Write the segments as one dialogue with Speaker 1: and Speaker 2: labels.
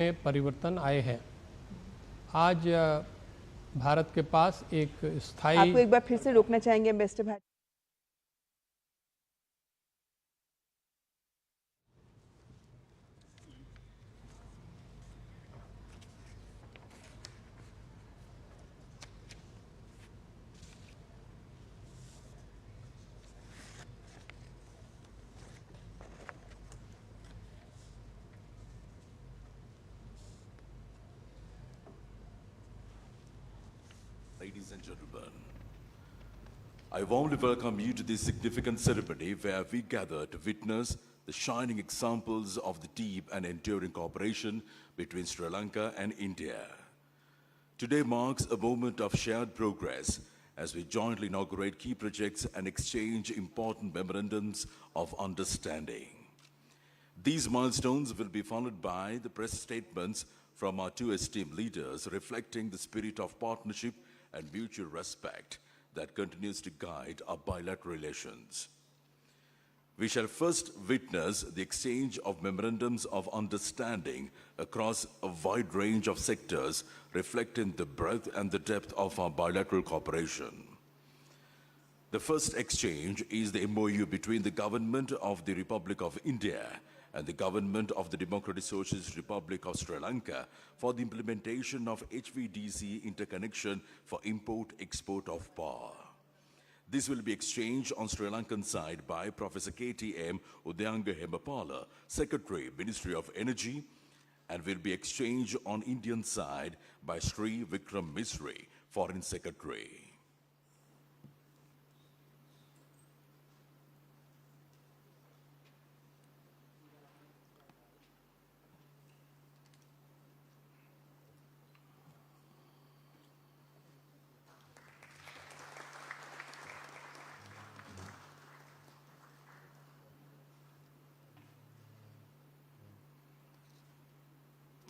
Speaker 1: में परिवर्तन आए हैं। आज भारत के पास एक स्थायी
Speaker 2: आपको एक बार फिर से रोकना चाहेंगे ambassador Bhati.
Speaker 3: Ladies and gentlemen, I warmly welcome you to this significant ceremony where we gather to witness the shining examples of the deep and enduring cooperation between Sri Lanka and India. Today marks a moment of shared progress as we jointly inaugurate key projects and exchange important memorandums of understanding. These milestones will be followed by the press statements from our two esteemed leaders reflecting the spirit of partnership and mutual respect that continues to guide our bilateral relations. We shall first witness the exchange of memorandums of understanding across a wide range of sectors reflecting the breadth and the depth of our bilateral cooperation. The first exchange is the MOU between the Government of the Republic of India and the Government of the Democratic Socialist Republic of Sri Lanka for the implementation of HVDC interconnection for import-export of power. This will be exchanged on Sri Lankan side by Professor KTM Udayanga Hemapala, Secretary, Ministry of Energy, and will be exchanged on Indian side by Sri Vikram Misri, Foreign Secretary.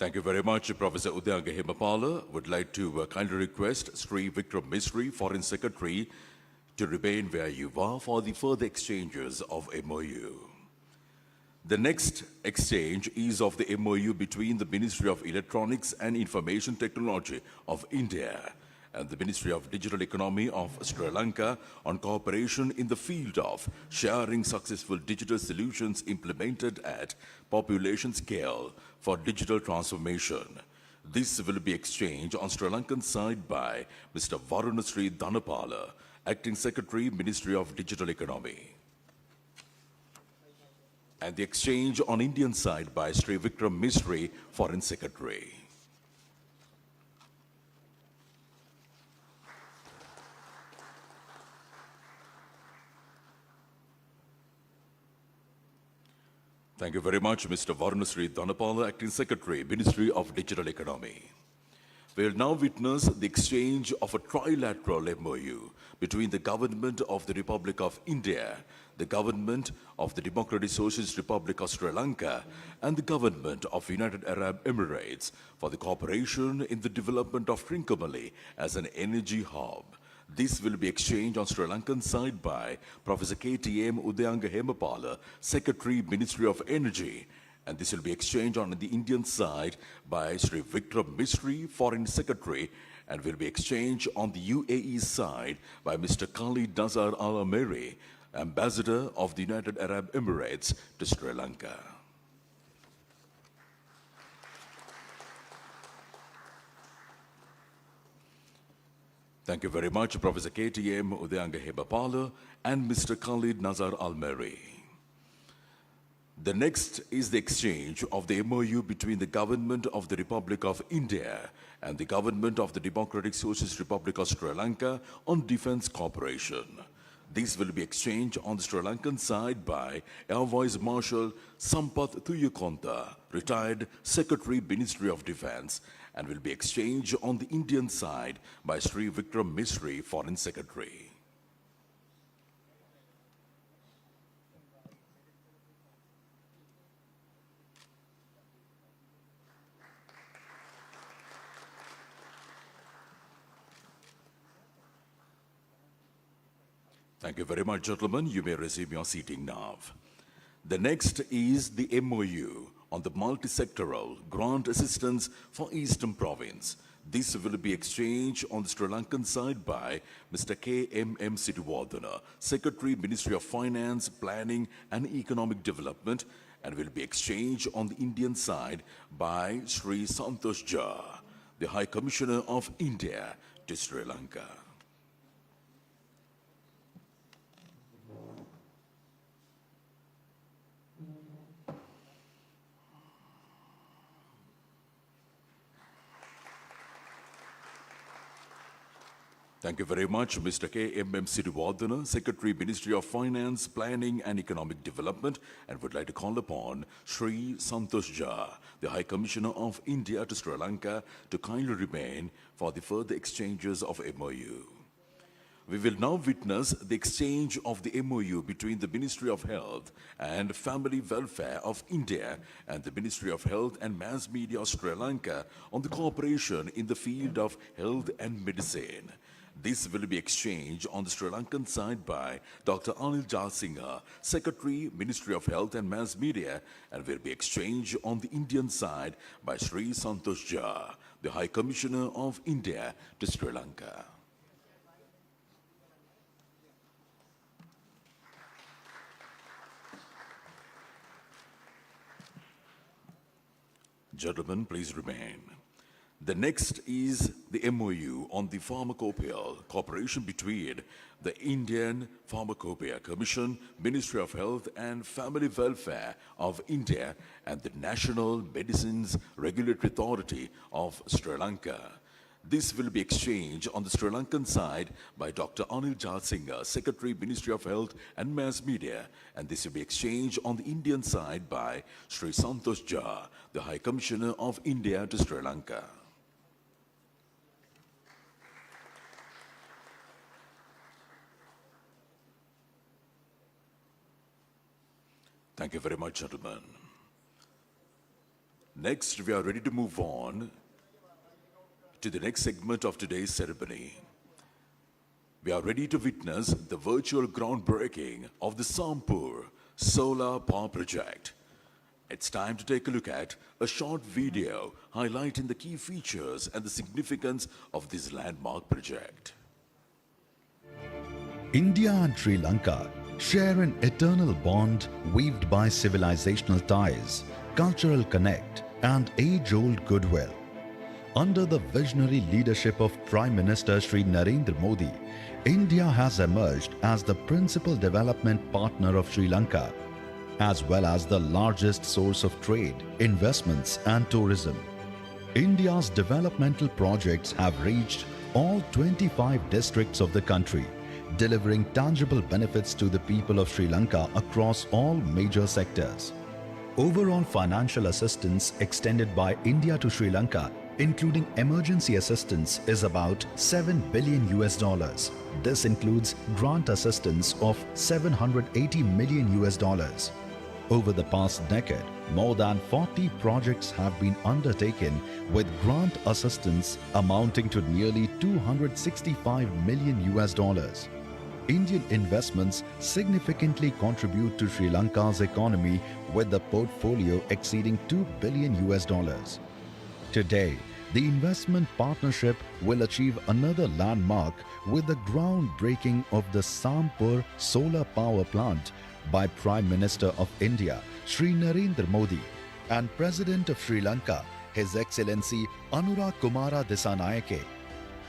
Speaker 3: Thank you very much, Professor Udayanga Hemapala. Would like to kindly request Sri Vikram Misri, Foreign Secretary, to remain where you are for the further exchanges of MOU. The next exchange is of the MOU between the Ministry of Electronics and Information Technology of India and the Ministry of Digital Economy of Sri Lanka on cooperation in the field of sharing successful digital solutions implemented at population scale for digital transformation. This will be exchanged on Sri Lankan side by Mr. Varunasri Dhanapala, Acting Secretary, Ministry of Digital Economy. And the exchange on Indian side by Sri Vikram Misri, Foreign Secretary. Thank you very much, Mr. Varunasri Dhanapala, Acting Secretary, Ministry of Digital Economy. We will now witness the exchange of a trilateral MOU between the Government of the Republic of India, the Government of the Democratic Socialist Republic of Sri Lanka, and the Government of United Arab Emirates for the cooperation in the development of Trincomalee as an energy hub. This will be exchanged on Sri Lankan side by Professor KTM Udayanga Hemapala, Secretary, Ministry of Energy, and this will be exchanged on the Indian side by Sri Vikram Misri, Foreign Secretary, and will be exchanged on the UAE side by Mr. Khalid Nazar Al Ameri, Ambassador of the United Arab Emirates to Sri Lanka. Thank you very much, Professor KTM Udayanga Hemapala and Mr. Khalid Nazar Al-Meri. The next is the exchange of the MOU between the Government of the Republic of India and the Government of the Democratic Socialist Republic of Sri Lanka on defense cooperation. This will be exchanged on the Sri Lankan side by Air Vice Marshal Sampath Thuyakonta, retired Secretary, Ministry of Defense, and will be exchanged on the Indian side by Sri Vikram Misri, Foreign Secretary. Thank you very much, gentlemen. You may resume your seating now. The next is the MOU on the multi-sectoral grant assistance for Eastern Province. This will be exchanged on the Sri Lankan side by Mr. K.M.M. Siddhiwardana, Secretary, Ministry of Finance, Planning and Economic Development, and will be exchanged on the Indian side by Sri Santosh Jha, the High Commissioner of India to Sri Lanka. Thank you very much, Mr. K.M.M. Siddhiwardana, Secretary, Ministry of Finance, Planning and Economic Development, and would like to call upon Sri Santosh Jha, the High Commissioner of India to Sri Lanka, to kindly remain for the further exchanges of MOU. We will now witness the exchange of the MOU between the Ministry of Health and Family Welfare of India and the Ministry of Health and Mass Media of Sri Lanka on the cooperation in the field of health and medicine. This will be exchanged on the Sri Lankan side by Dr. Anil Jalsingha, Secretary, Ministry of Health and Mass Media, and will be exchanged on the Indian side by Sri Santosh Jha, the High Commissioner of India to Sri Lanka. Gentlemen, please remain. The next is the MOU on the Pharmacopoeia cooperation between the Indian Pharmacopoeia Commission, Ministry of Health and Family Welfare of India, and the National Medicines Regulatory Authority of Sri Lanka. This will be exchanged on the Sri Lankan side by Dr. Anil Jalsingha, Secretary, Ministry of Health and Mass Media, and this will be exchanged on the Indian side by Sri Santosh Jha, the High Commissioner of India to Sri Lanka. Thank you very much, gentlemen. Next, we are ready to move on to the next segment of today's ceremony. We are ready to witness the virtual groundbreaking of the Sampur Solar Power Project. It's time to take a look at a short video highlighting the key features and the significance of this landmark project.
Speaker 4: India and Sri Lanka share an eternal bond weaved by civilizational ties, cultural connect, and age-old goodwill. Under the visionary leadership of Prime Minister Sri Narendra Modi, India has emerged as the principal development partner of Sri Lanka, as well as the largest source of trade, investments, and tourism. India's developmental projects have reached all 25 districts of the country, delivering tangible benefits to the people of Sri Lanka across all major sectors. Overall financial assistance extended by India to Sri Lanka, including emergency assistance, is about $7 billion. This includes grant assistance of $780 million. Over the past decade, more than 40 projects have been undertaken with grant assistance amounting to nearly $265 million. Indian investments significantly contribute to Sri Lanka's economy with the portfolio exceeding $2 billion. Today, the investment partnership will achieve another landmark with the groundbreaking of the Sampur solar power plant by Prime Minister of India, Sri Narendra Modi, and President of Sri Lanka, His Excellency Anura Kumara Dissanayake.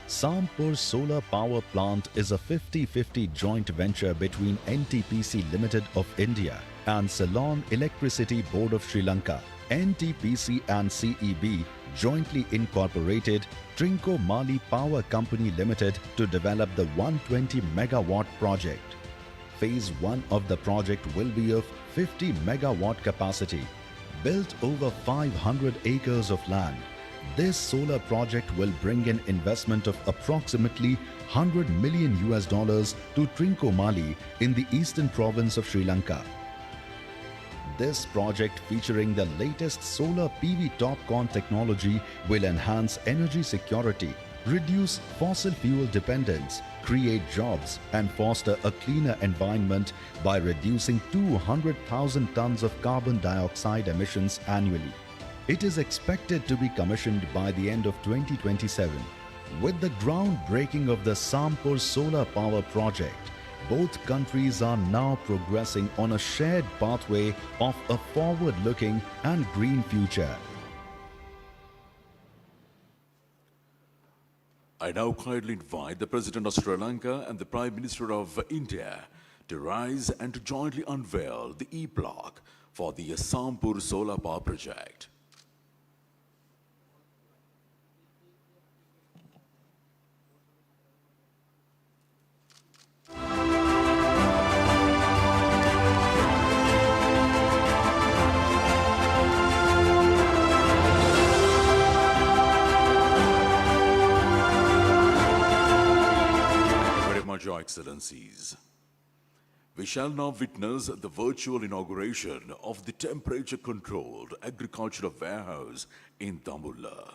Speaker 4: Sampur Solar Power Plant is a 50-50 joint venture between NTPC Limited of India and Ceylon Electricity Board of Sri Lanka. NTPC and CEB jointly incorporated Trincomalee Power Company Limited to develop the 120 megawatt project. Phase 1 of the project will be of 50 megawatt capacity, built over 500 acres of land. This solar project will bring in investment of approximately $100 million to Trincomalee in the eastern province of Sri Lanka. This project, featuring the latest solar PV TOPCon technology, will enhance energy security, reduce fossil fuel dependence, create jobs, and foster a cleaner environment by reducing 200,000 tons of carbon dioxide emissions annually. It is expected to be commissioned by the end of 2027. With the groundbreaking of the Sampur Solar Power Project, both countries are now progressing on a shared pathway of a forward-looking and green future.
Speaker 3: I now kindly invite the President of Sri Lanka and the Prime Minister of India to rise and to jointly unveil the E-block for the Sampur Solar Power Project. Your Excellencies, we shall now witness the virtual inauguration of the temperature-controlled agricultural warehouse in Dambulla.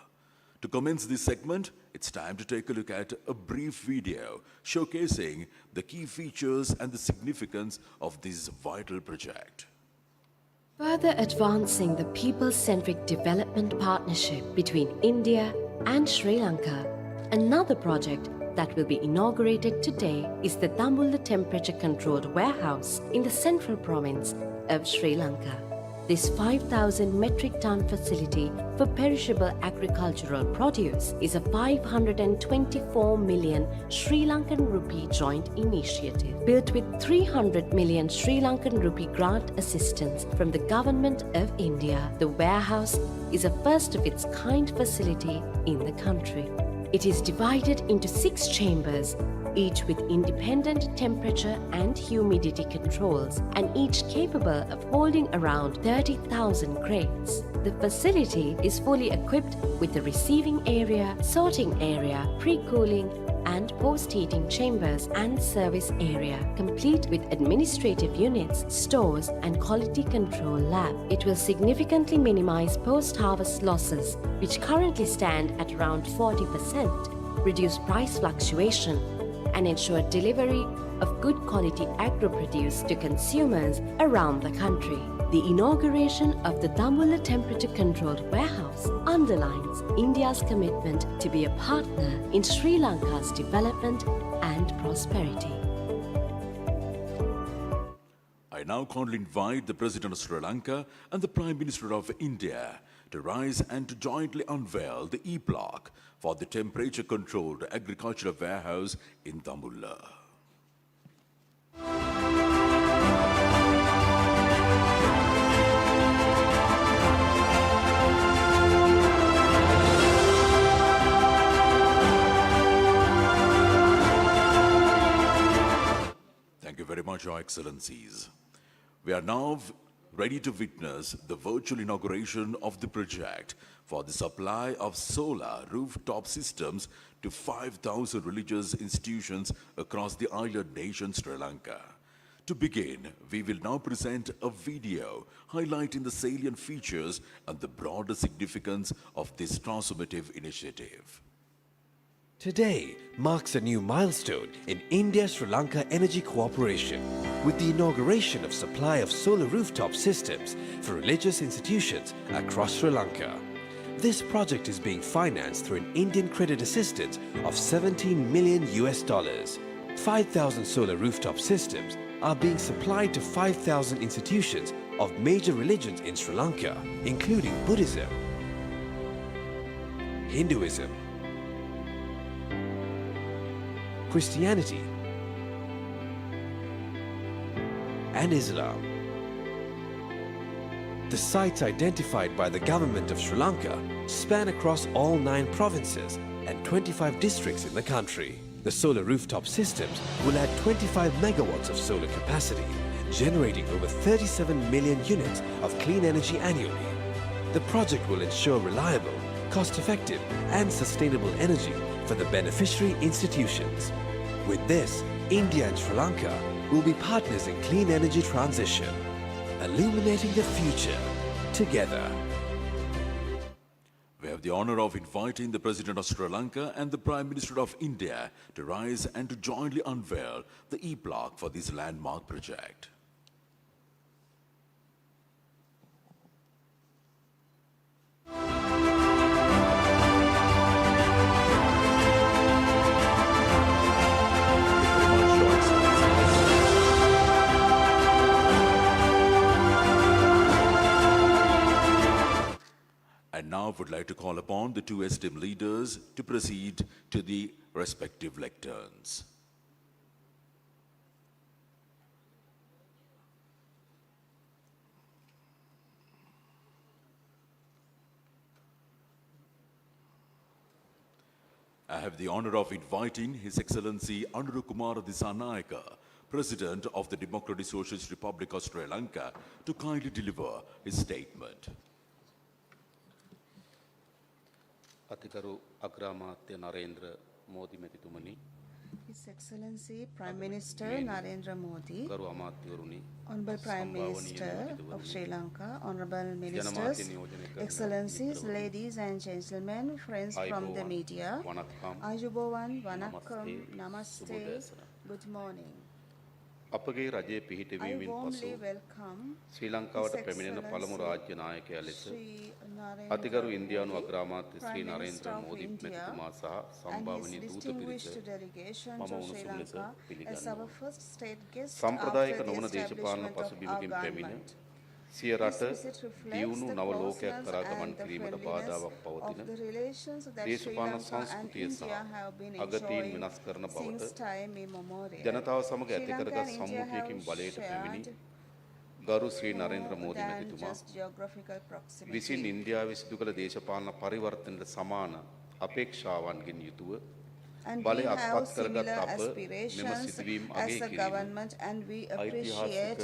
Speaker 3: To commence this segment, it's time to take a look at a brief video showcasing the key features and the significance of this vital project.
Speaker 5: Further advancing the people-centric development partnership between India and Sri Lanka, another project that will be inaugurated today is the Dambulla temperature-controlled warehouse in the central province of Sri Lanka. This 5,000 metric ton facility for perishable agricultural produce is a 524 million Sri Lankan rupee joint initiative. Built with 300 million Sri Lankan rupee grant assistance from the Government of India, the warehouse is a first-of-its-kind facility in the country. It is divided into 6 chambers, each with independent temperature and humidity controls, and each capable of holding around 30,000 crates. The facility is fully equipped with a receiving area, sorting area, pre-cooling, and post-heating chambers and service area, complete with administrative units, stores, and quality control lab. It will significantly minimize post-harvest losses, which currently stand at around 40%, reduce price fluctuation, and ensure delivery of good quality agro-produce to consumers around the country. The inauguration of the Dambulla temperature-controlled warehouse underlines India's commitment to be a partner in Sri Lanka's development and prosperity.
Speaker 3: I now kindly invite the President of Sri Lanka and the Prime Minister of India to rise and to jointly unveil the E-block for the temperature-controlled agricultural warehouse in Dambulla. Thank you very much, Your Excellencies. We are now ready to witness the virtual inauguration of the project for the supply of solar rooftop systems to 5,000 religious institutions across the island nation Sri Lanka. To begin, we will now present a video highlighting the salient features and the broader significance of this transformative initiative.
Speaker 6: Today marks a new milestone in India-Sri Lanka energy cooperation with the inauguration of supply of solar rooftop systems for religious institutions across Sri Lanka. This project is being financed through an Indian credit assistance of $17 million. 5,000 solar rooftop systems are being supplied to 5,000 institutions of major religions in Sri Lanka, including Buddhism, Hinduism, Christianity, and Islam. The sites identified by the government of Sri Lanka span across all 9 provinces and 25 districts in the country. The solar rooftop systems will add 25 megawatts of solar capacity, generating over 37 million units of clean energy annually. The project will ensure reliable, cost-effective, and sustainable energy for the beneficiary institutions. With this, India and Sri Lanka will be partners in clean energy transition, illuminating the future together.
Speaker 3: We have the honor of inviting the President of Sri Lanka and the Prime Minister of India to rise and to jointly unveil the e-block for this landmark project. And now would like to call upon the two esteemed leaders to proceed to the respective lecterns. I have the honor of inviting His Excellency Anura Kumara Dissanayake, President of the Democratic Socialist Republic of Sri Lanka, to kindly deliver his statement.
Speaker 7: අතිකරු අග්‍රාමාත්‍ය නරේන්ද්‍ර මෝදි මැතිතුමනි
Speaker 2: His Excellency Prime Minister Narendra Modi,
Speaker 7: ගරු අමාත්‍යවරුනි
Speaker 2: Honorable Prime Minister of Sri Lanka, Honorable Ministers, Excellencies, ladies and gentlemen, friends from the media,
Speaker 7: වණක්කම්
Speaker 2: Ayubowan, Vanakkam, Namaste, good morning.
Speaker 7: අපගේ රජයේ
Speaker 2: I
Speaker 7: පිහිටවීමෙන් පසු
Speaker 2: warmly welcome
Speaker 7: ශ්‍රී ලංකාවට
Speaker 2: His
Speaker 7: පැමිණෙන පළමු
Speaker 2: Excellency
Speaker 7: රාජ්‍ය නායකයා ලෙස
Speaker 2: Sri
Speaker 7: අතිකරු
Speaker 2: Narendra
Speaker 7: ඉන්දියානු
Speaker 2: Modi,
Speaker 7: අග්‍රාමාත්‍ය Sri
Speaker 2: Prime
Speaker 7: Narendra
Speaker 2: Minister of
Speaker 7: Modi
Speaker 2: India,
Speaker 7: මැතිතුමා සහ
Speaker 2: and his
Speaker 7: සම්භාවනීය දූත පිරිස
Speaker 2: distinguished delegation
Speaker 7: මම
Speaker 2: to Sri
Speaker 7: උණුසුම් ලෙස
Speaker 2: Lanka as
Speaker 7: පිළිගන්නවා.
Speaker 2: our first state guest
Speaker 7: සම්ප්‍රදායික
Speaker 2: after the
Speaker 7: නොවන දේශපාලන
Speaker 2: establishment of our
Speaker 7: පසුබිමකින් පැමිණ
Speaker 2: government.
Speaker 7: සිය රට
Speaker 2: This visit reflects
Speaker 7: දියුණු
Speaker 2: the
Speaker 7: නව ලෝකයක්
Speaker 2: closeness
Speaker 7: කරා ගමන්
Speaker 2: and the
Speaker 7: කිරීමට
Speaker 2: friendliness
Speaker 7: බාධාවක්
Speaker 2: of
Speaker 7: පවතින
Speaker 2: the relations that Sri
Speaker 7: දේශපාලන
Speaker 2: Lanka and
Speaker 7: සංස්කෘතිය සහ
Speaker 2: India have been
Speaker 7: අගතීන්
Speaker 2: enjoying
Speaker 7: වෙනස් කරන
Speaker 2: since
Speaker 7: බවට
Speaker 2: time immemorial.
Speaker 7: ජනතාව සමග
Speaker 2: Sri
Speaker 7: ඇති
Speaker 2: Lanka
Speaker 7: කරගත්
Speaker 2: and India
Speaker 7: සම්මුතියකින්
Speaker 2: have
Speaker 7: බලයට පැමිණි
Speaker 2: shared
Speaker 7: ගරු ශ්‍රී නරේන්ද්‍ර
Speaker 2: more
Speaker 7: මෝදි
Speaker 2: than
Speaker 7: මැතිතුමා
Speaker 2: just geographical proximity.
Speaker 7: විසින් ඉන්දියාවේ සිදු කළ දේශපාලන පරිවර්තනයට සමාන අපේක්ෂාවන්ගෙන් යුතුව
Speaker 2: And we
Speaker 7: බලය
Speaker 2: have
Speaker 7: අත්පත් කරගත්
Speaker 2: similar
Speaker 7: අප මෙම
Speaker 2: aspirations
Speaker 7: සිදුවීම්
Speaker 2: as
Speaker 7: අගය
Speaker 2: a
Speaker 7: කිරීම
Speaker 2: government, and we appreciate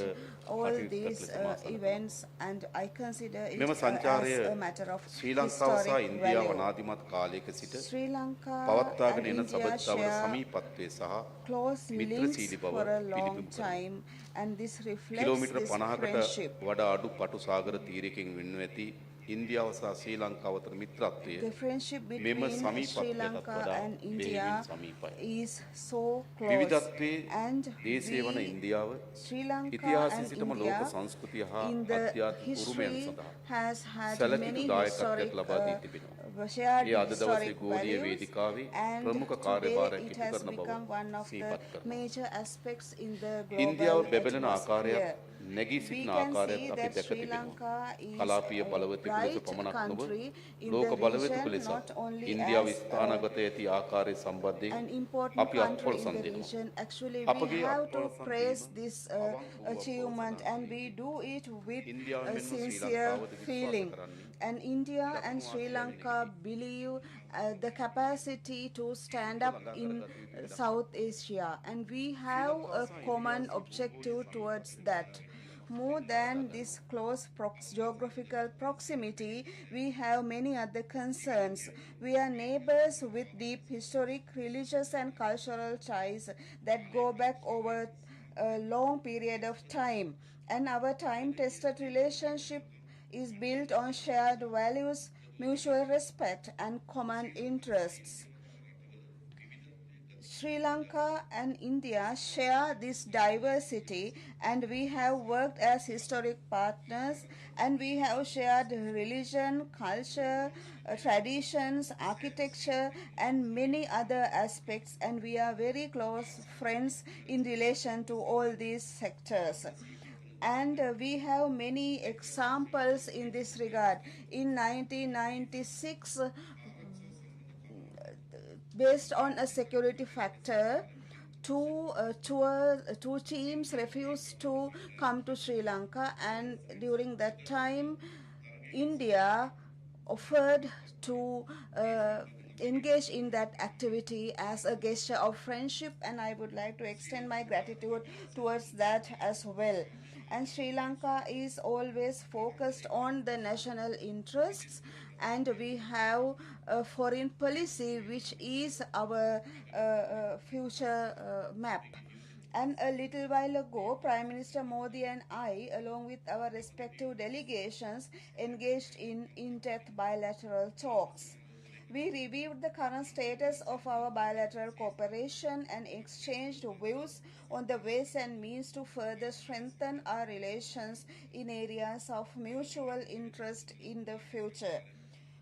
Speaker 2: all
Speaker 7: කටයුත්තක්
Speaker 2: these
Speaker 7: ලෙස මා සලකනවා.
Speaker 2: events, and I consider it
Speaker 7: මෙම
Speaker 2: as
Speaker 7: සංචාරය
Speaker 2: a matter of
Speaker 7: ශ්‍රී ලංකාව සහ
Speaker 2: historic
Speaker 7: ඉන්දියාව
Speaker 2: value.
Speaker 7: අනාදිමත් කාලයක සිට
Speaker 2: Sri Lanka
Speaker 7: පවත්වාගෙන
Speaker 2: and
Speaker 7: එන
Speaker 2: India
Speaker 7: සබඳතාවල
Speaker 2: share
Speaker 7: සමීපත්වය සහ
Speaker 2: close links
Speaker 7: මිත්‍රශීලී බව
Speaker 2: for a long
Speaker 7: පිළිබිඹු කරනවා.
Speaker 2: time, and this reflects
Speaker 7: kilometre
Speaker 2: this
Speaker 7: 50කට
Speaker 2: friendship.
Speaker 7: වඩා අඩු පටු සාගර තීරයකින් වෙන්ව ඇති ඉන්දියාව සහ ශ්‍රී ලංකාව අතර මිත්‍රත්වය
Speaker 2: The friendship
Speaker 7: මෙම
Speaker 2: between Sri
Speaker 7: සමීපත්වයටත්
Speaker 2: Lanka
Speaker 7: වඩා
Speaker 2: and
Speaker 7: බෙහෙවින්
Speaker 2: India
Speaker 7: සමීපයි.
Speaker 2: is so close,
Speaker 7: විවිධත්වයේ
Speaker 2: and
Speaker 7: දේශය වන
Speaker 2: we,
Speaker 7: ඉන්දියාව
Speaker 2: Sri Lanka
Speaker 7: ඉතිහාසයේ
Speaker 2: and
Speaker 7: සිටම
Speaker 2: India
Speaker 7: ලෝක සංස්කෘතිය හා
Speaker 2: in the
Speaker 7: අධ්‍යාත්මික උරුමයන්
Speaker 2: history
Speaker 7: සඳහා
Speaker 2: has had
Speaker 7: සැලකිලි
Speaker 2: many
Speaker 7: දායකත්වයක්
Speaker 2: historic
Speaker 7: ලබා දී තිබෙනවා.
Speaker 2: shared
Speaker 7: ඒ අද දවසේ
Speaker 2: historic
Speaker 7: ගෝලීය
Speaker 2: values,
Speaker 7: වේදිකාවේ
Speaker 2: and
Speaker 7: ප්‍රමුඛ
Speaker 2: today
Speaker 7: කාර්යභාරයක්
Speaker 2: it
Speaker 7: ඉටු
Speaker 2: has
Speaker 7: කරන බව
Speaker 2: become one of
Speaker 7: සිහිපත්
Speaker 2: the
Speaker 7: කරනවා.
Speaker 2: major aspects in the
Speaker 7: ඉන්දියාව
Speaker 2: global
Speaker 7: බැබලෙන ආකාරයක්
Speaker 2: atmosphere.
Speaker 7: නැගී
Speaker 2: We
Speaker 7: සිටින
Speaker 2: can
Speaker 7: ආකාරයක්
Speaker 2: see
Speaker 7: අපි
Speaker 2: that
Speaker 7: දැක
Speaker 2: Sri
Speaker 7: තිබෙනවා.
Speaker 2: Lanka is
Speaker 7: කලාපීය
Speaker 2: a
Speaker 7: බලවතෙකු ලෙස
Speaker 2: bright
Speaker 7: පමණක් නොව
Speaker 2: country in
Speaker 7: ලෝක
Speaker 2: the
Speaker 7: බලවතෙකු
Speaker 2: region,
Speaker 7: ලෙස
Speaker 2: not only
Speaker 7: ඉන්දියාව
Speaker 2: as
Speaker 7: ස්ථානගත ඇති ආකාරය සම්බන්ධයෙන්
Speaker 2: an important
Speaker 7: අපි
Speaker 2: country
Speaker 7: අත්පොල්
Speaker 2: in the
Speaker 7: සම්දිනවා.
Speaker 2: region. Actually,
Speaker 7: අපගේ
Speaker 2: we have to
Speaker 7: අත්පොල්
Speaker 2: praise
Speaker 7: සම්දීම
Speaker 2: this
Speaker 7: අවංක වූ
Speaker 2: achievement,
Speaker 7: අපොල්
Speaker 2: and we do it with
Speaker 7: ඉන්දියාව
Speaker 2: a
Speaker 7: මෙන්ම ශ්‍රී
Speaker 2: sincere
Speaker 7: ලංකාවද විශ්වාස
Speaker 2: feeling.
Speaker 7: කරන්නේ
Speaker 2: And India and Sri Lanka believe the capacity to stand up in South Asia, and we have a common objective towards that. More than this close geographical proximity, we have many other concerns. We are neighbors with deep historic, religious, and cultural ties that go back over a long period of time. And our time-tested relationship is built on shared values, mutual respect, and common interests. Sri Lanka and India share this diversity, and we have worked as historic partners, and we have shared religion, culture, traditions, architecture, and many other aspects, and we are very close friends in relation to all these sectors. And we have many examples in this regard. In 1996, based on a security factor, two teams refused to come to Sri Lanka, and during that time, India offered to engage in that activity as a gesture of friendship, and I would like to extend my gratitude towards that as well. And Sri Lanka is always focused on the national interests, and we have a foreign policy which is our future map. And a little while ago, Prime Minister Modi and I, along with our respective delegations, engaged in in-depth bilateral talks. We reviewed the current status of our bilateral cooperation and exchanged views on the ways and means to further strengthen our relations in areas of mutual interest in the future.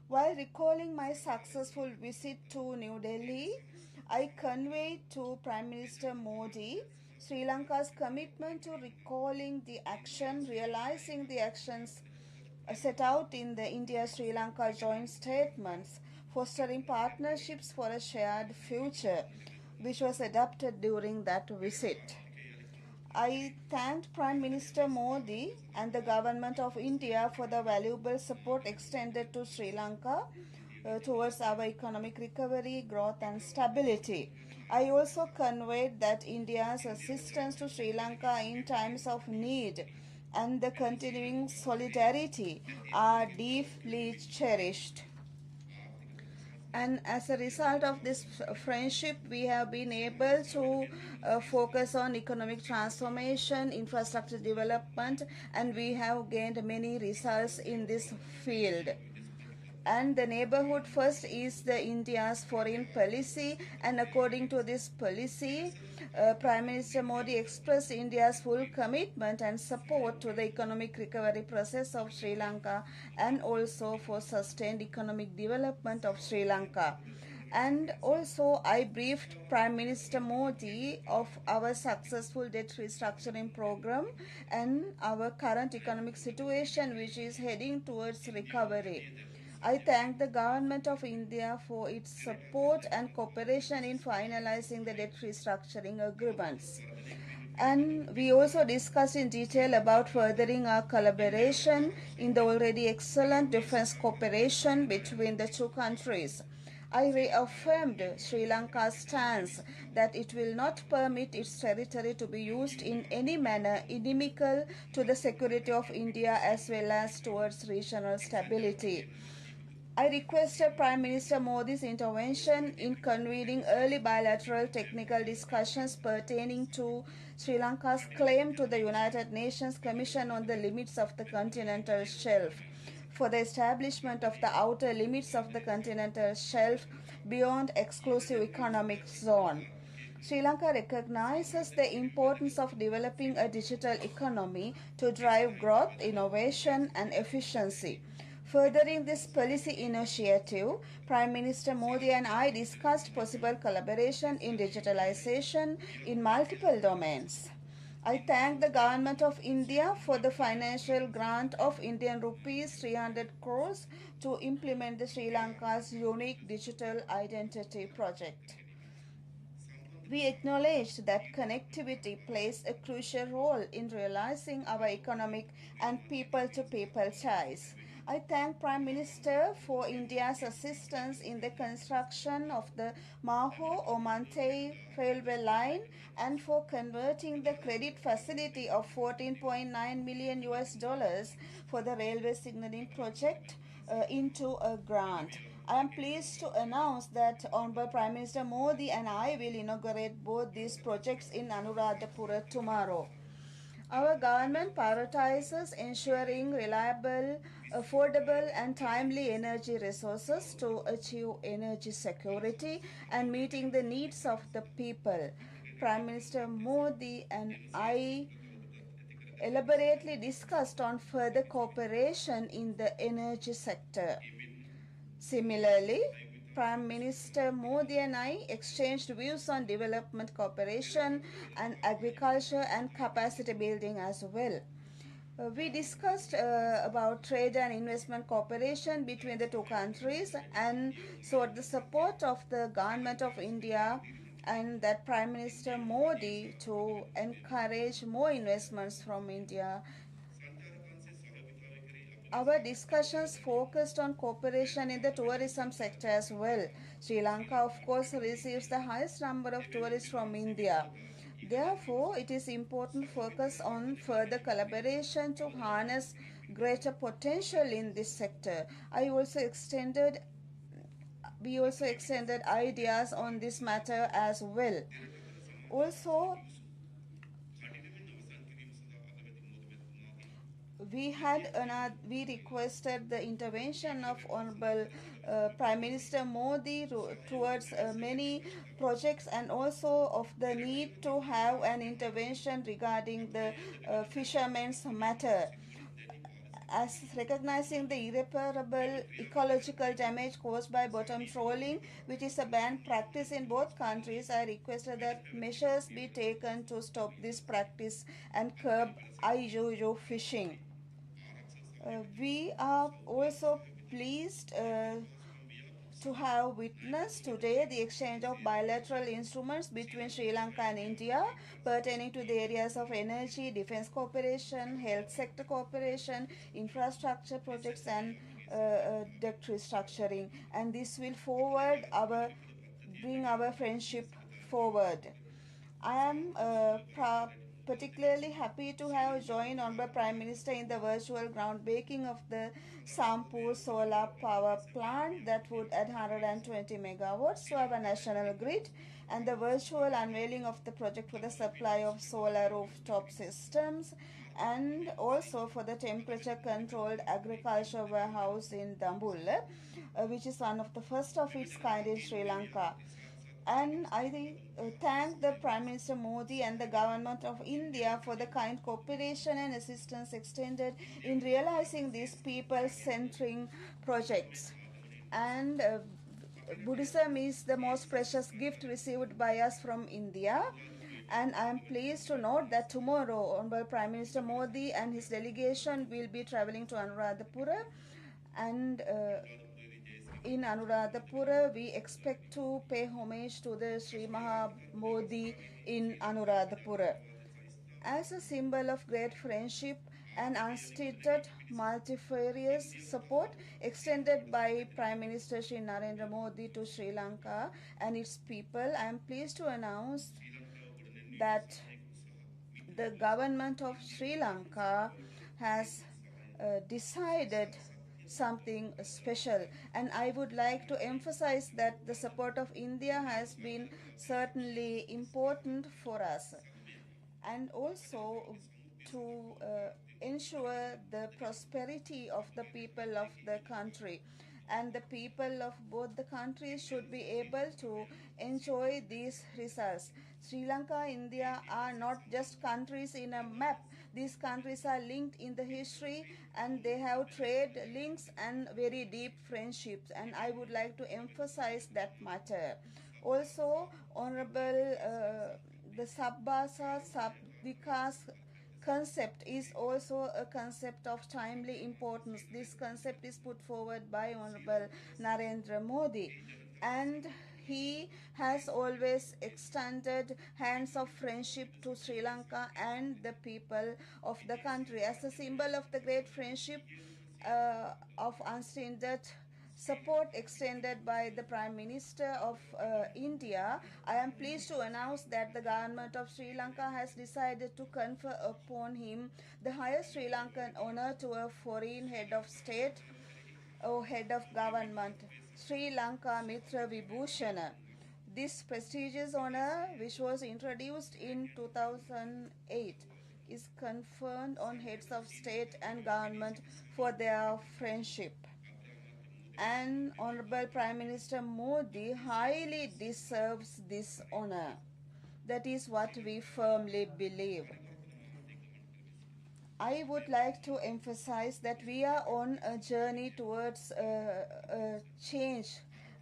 Speaker 2: While recalling my successful visit to New Delhi, I conveyed to Prime Minister Modi Sri Lanka's commitment to realizing the actions set out in the India-Sri Lanka joint statements, fostering partnerships for a shared future, which was adopted during that visit. I thanked Prime Minister Modi and the Government of India for the valuable support extended to Sri Lanka towards our economic recovery, growth, and stability. I also conveyed that India's assistance to Sri Lanka in times of need and the continuing solidarity are deeply cherished. And as a result of this friendship, we have been able to focus on economic transformation, infrastructure development, and we have gained many results in this field. And the neighborhood first is the India's foreign policy, and according to this policy, Prime Minister Modi expressed India's full commitment and support to the economic recovery process of Sri Lanka and also for sustained economic development of Sri Lanka. And also I briefed Prime Minister Modi of our successful debt restructuring program and our current economic situation, which is heading towards recovery. I thank the Government of India for its support and cooperation in finalizing the debt restructuring agreements. And we also discussed in detail about furthering our collaboration in the already excellent defense cooperation between the two countries. I reaffirmed Sri Lanka's stance that it will not permit its territory to be used in any manner inimical to the security of India as well as towards regional stability. I requested Prime Minister Modi's intervention in convening early bilateral technical discussions pertaining to Sri Lanka's claim to the United Nations Commission on the Limits of the Continental Shelf for the establishment of the outer limits of the continental shelf beyond exclusive economic zone. Sri Lanka recognizes the importance of developing a digital economy to drive growth, innovation, and efficiency. Furthering this policy initiative, Prime Minister Modi and I discussed possible collaboration in digitalization in multiple domains. I thank the Government of India for the financial grant of Indian rupees 300 crores to implement the Sri Lanka's unique digital identity project. We acknowledged that connectivity plays a crucial role in realizing our economic and people-to-people ties. I thank Prime Minister for India's assistance in the construction of the Maho-Omantay railway line and for converting the credit facility of $14.9 million for the railway signaling project into a grant. I am pleased to announce that Honorable Prime Minister Modi and I will inaugurate both these projects in Anuradhapura tomorrow. Our government prioritizes ensuring reliable, affordable, and timely energy resources to achieve energy security and meeting the needs of the people. Prime Minister Modi and I elaborately discussed on further cooperation in the energy sector. Similarly, Prime Minister Modi and I exchanged views on development cooperation and agriculture and capacity building as well. We discussed about trade and investment cooperation between the two countries and sought the support of the Government of India and that Prime Minister Modi to encourage more investments from India. Our discussions focused on cooperation in the tourism sector as well. Sri Lanka, of course, receives the highest number of tourists from India. Therefore, it is important to focus on further collaboration to harness greater potential in this sector. We also extended ideas on this matter as well. Also, we requested the intervention of Honorable Prime Minister Modi towards many projects, and also of the need to have an intervention regarding the fishermen's matter. As recognizing the irreparable ecological damage caused by bottom trawling, which is a banned practice in both countries, I requested that measures be taken to stop this practice and curb IUU fishing. We are also pleased to have witnessed today the exchange of bilateral instruments between Sri Lanka and India pertaining to the areas of energy, defense cooperation, health sector cooperation, infrastructure projects, and debt restructuring. And this will bring our friendship forward. I am particularly happy to have joined Honorable Prime Minister in the virtual groundbreaking of the Sampur solar power plant that would add 120 megawatts to our national grid, and the virtual unveiling of the project for the supply of solar rooftop systems, and also for the temperature controlled agriculture warehouse in Dambulla, which is one of the first of its kind in Sri Lanka. And I thank the Prime Minister Modi and the Government of India for the kind cooperation and assistance extended in realizing these people-centering projects. And Buddhism is the most precious gift received by us from India. And I am pleased to note that tomorrow, Honorable Prime Minister Modi and his delegation will be traveling to Anuradhapura, and in Anuradhapura, we expect to pay homage to the Sri Maha Bodhi in Anuradhapura. As a symbol of great friendship and unstinted multifarious support extended by Prime Minister Sri Narendra Modi to Sri Lanka and its people, I am pleased to announce that the government of Sri Lanka has decided something special, and I would like to emphasize that the support of India has been certainly important for us, and also to ensure the prosperity of the people of the country, and the people of both the countries should be able to enjoy these results. Sri Lanka, India are not just countries in a map. These countries are linked in the history, and they have trade links and very deep friendships, and I would like to emphasize that matter. Also, Honorable the Sabbasa Sabvikas concept is also a concept of timely importance. This concept is put forward by Honorable Narendra Modi, and he has always extended hands of friendship to Sri Lanka and the people of the country. As a symbol of the great friendship of unstinted support extended by the Prime Minister of India, I am pleased to announce that the government of Sri Lanka has decided to confer upon him the highest Sri Lankan honor to a foreign head of state or head of government, Sri Lanka Mitra Vibhushana. This prestigious honor, which was introduced in 2008, is conferred on heads of state and government for their friendship. And Honorable Prime Minister Modi highly deserves this honor. That is what we firmly believe. I would like to emphasize that we are on a journey towards change,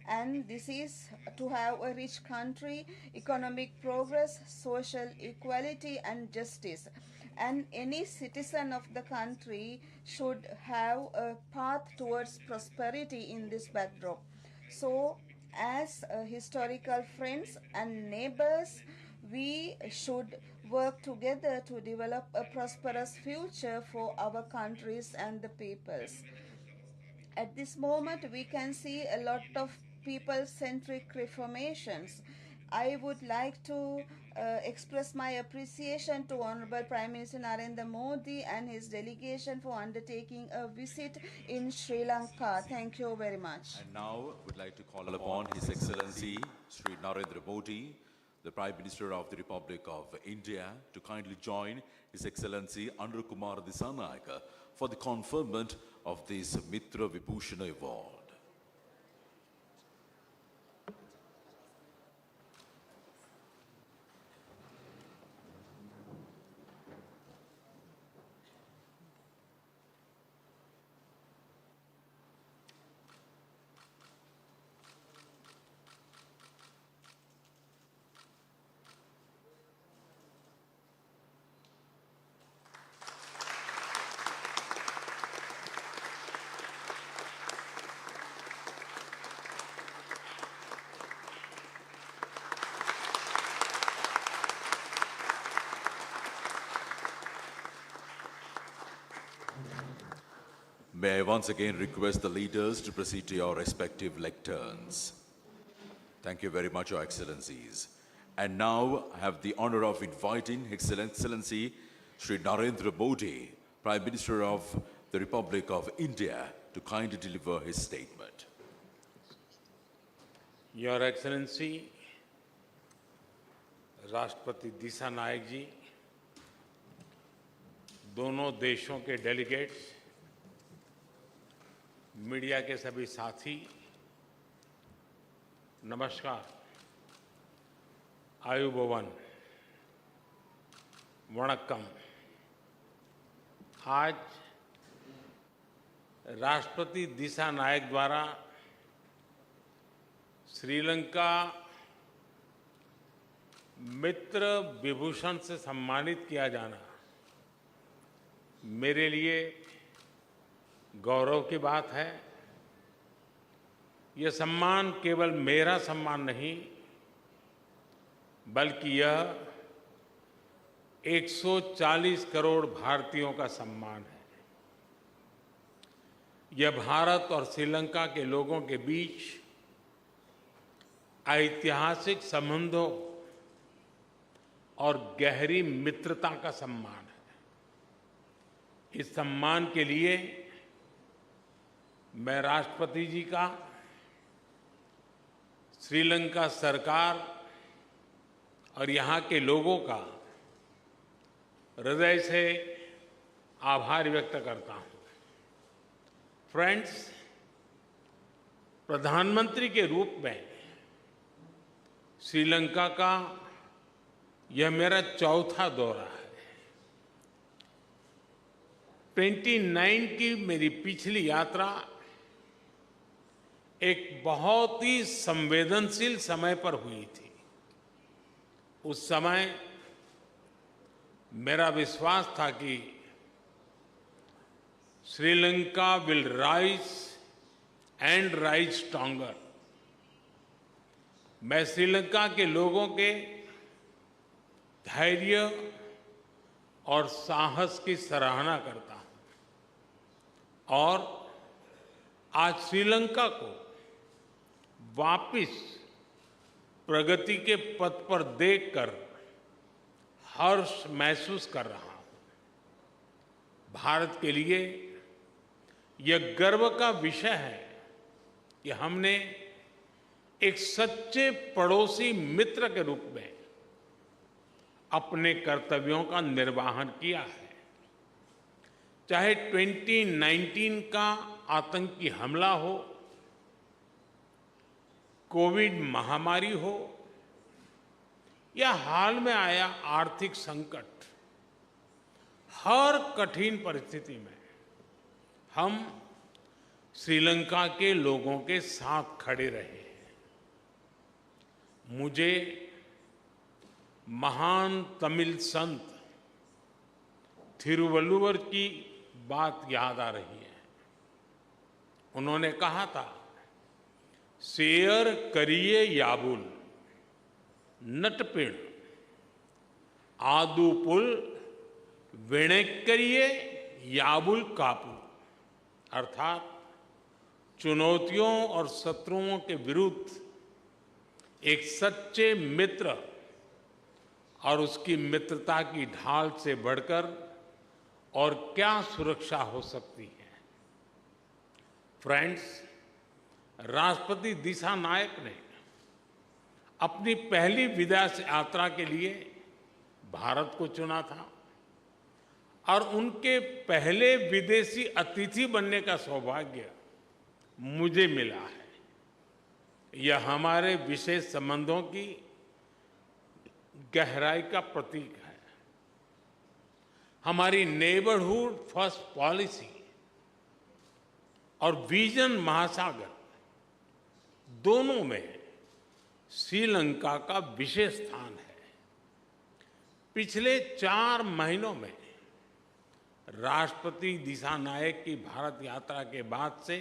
Speaker 2: and this is to have a rich country, economic progress, social equality, and justice. And any citizen of the country should have a path towards prosperity in this backdrop. So, as historical friends and neighbors, we should work together to develop a prosperous future for our countries and the peoples. At this moment, we can see a lot of people-centric reformations. I would like to express my appreciation to Honorable Prime Minister Narendra Modi and his delegation for undertaking a visit in Sri Lanka. Thank you very much.
Speaker 3: And now, we'd like to call upon His Excellency Sri Narendra Modi, the Prime Minister of the Republic of India to kindly join His Excellency Anurag Kumar Dissanayake for the conferment of this Mitra Vibhushan Award. May I once again request the leaders to proceed to your respective lecterns. Thank you very much, Your Excellencies. And now I have the honor of inviting His Excellency Shri Narendra Modi, Prime Minister of the Republic of India, to kindly deliver his statement.
Speaker 8: Your Excellency, राष्ट्रपति दिशानायक जी, दोनों देशों के delegates, media के सभी साथी, नमस्कार, आयुबोवन, वणक्कम। आज राष्ट्रपति दिशानायक द्वारा श्रीलंका मित्र विभूषण से सम्मानित किया जाना मेरे लिए गौरव की बात है। यह सम्मान केवल मेरा सम्मान नहीं, बल्कि यह 140 करोड़ भारतीयों का सम्मान है। यह भारत और श्रीलंका के लोगों के बीच ऐतिहासिक संबंधों और गहरी मित्रता का सम्मान है। इस सम्मान के लिए मैं राष्ट्रपति जी का, श्रीलंका सरकार और यहाँ के लोगों का हृदय से आभार व्यक्त करता हूँ। फ्रेंड्स, प्रधानमंत्री के रूप में श्रीलंका का यह मेरा चौथा दौरा है। 29 की मेरी पिछली यात्रा एक बहुत ही संवेदनशील समय पर हुई थी। उस समय मेरा विश्वास था कि Sri Lanka will rise and rise stronger. मैं श्रीलंका के लोगों के धैर्य और साहस की सराहना करता हूं और आज श्रीलंका को वापस प्रगति के पथ पर देखकर हर्ष महसूस कर रहा हूं। भारत के लिए यह गर्व का विषय है कि हमने एक सच्चे पड़ोसी मित्र के रूप में अपने कर्तव्यों का निर्वहन किया है। चाहे 2019 का आतंकी हमला हो, कोविड महामारी हो या हाल में आया आर्थिक संकट, हर कठिन परिस्थिति में हम श्रीलंका के लोगों के साथ खड़े रहे हैं। मुझे महान तमिल संत थिरुवल्लुवर की बात याद आ रही है। उन्होंने कहा था, शेयर करिए याबुल नटपिण आदुपुल वेणेक्करिए याबुल कापू। अर्थात चुनौतियों और शत्रुओं के विरुद्ध एक सच्चे मित्र और उसकी मित्रता की ढाल से बढ़कर और क्या सुरक्षा हो सकती है। फ्रेंड्स, राष्ट्रपति दिशानायक ने अपनी पहली विदेश यात्रा के लिए भारत को चुना था और उनके पहले विदेशी अतिथि बनने का सौभाग्य मुझे मिला है। यह हमारे विशेष संबंधों की गहराई का प्रतीक है। हमारी नेबरहुड फर्स्ट पॉलिसी और विजन महासागर दोनों में श्रीलंका का विशेष स्थान है। पिछले 4 महीनों में राष्ट्रपति दिशानायक की भारत यात्रा के बाद से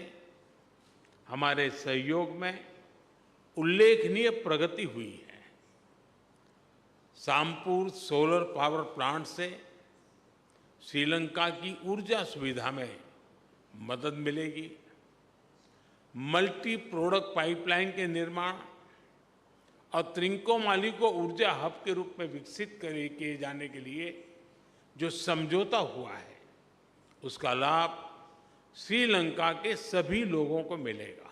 Speaker 8: हमारे सहयोग में उल्लेखनीय प्रगति हुई है। सामपुर सोलर पावर प्लांट से श्रीलंका की ऊर्जा सुविधा में मदद मिलेगी। मल्टी प्रोडक्ट पाइपलाइन के निर्माण और त्रिंकोमाली को ऊर्जा हब के रूप में विकसित किए जाने के लिए जो समझौता हुआ है, उसका लाभ श्रीलंका के सभी लोगों को मिलेगा।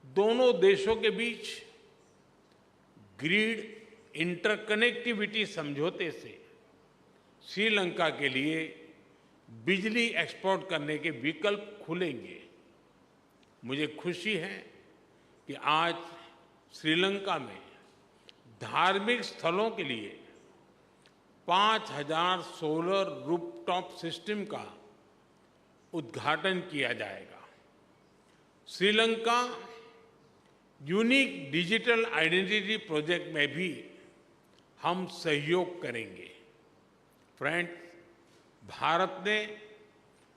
Speaker 8: दोनों देशों के बीच ग्रिड इंटरकनेक्टिविटी समझौते से श्रीलंका के लिए बिजली एक्सपोर्ट करने के विकल्प खुलेंगे। मुझे खुशी है कि आज श्रीलंका में धार्मिक स्थलों के लिए 5000 सोलर रूफटॉप सिस्टम का उद्घाटन किया जाएगा। Sri Lanka unique digital identity project में भी हम सहयोग करेंगे। फ्रेंड्स, भारत ने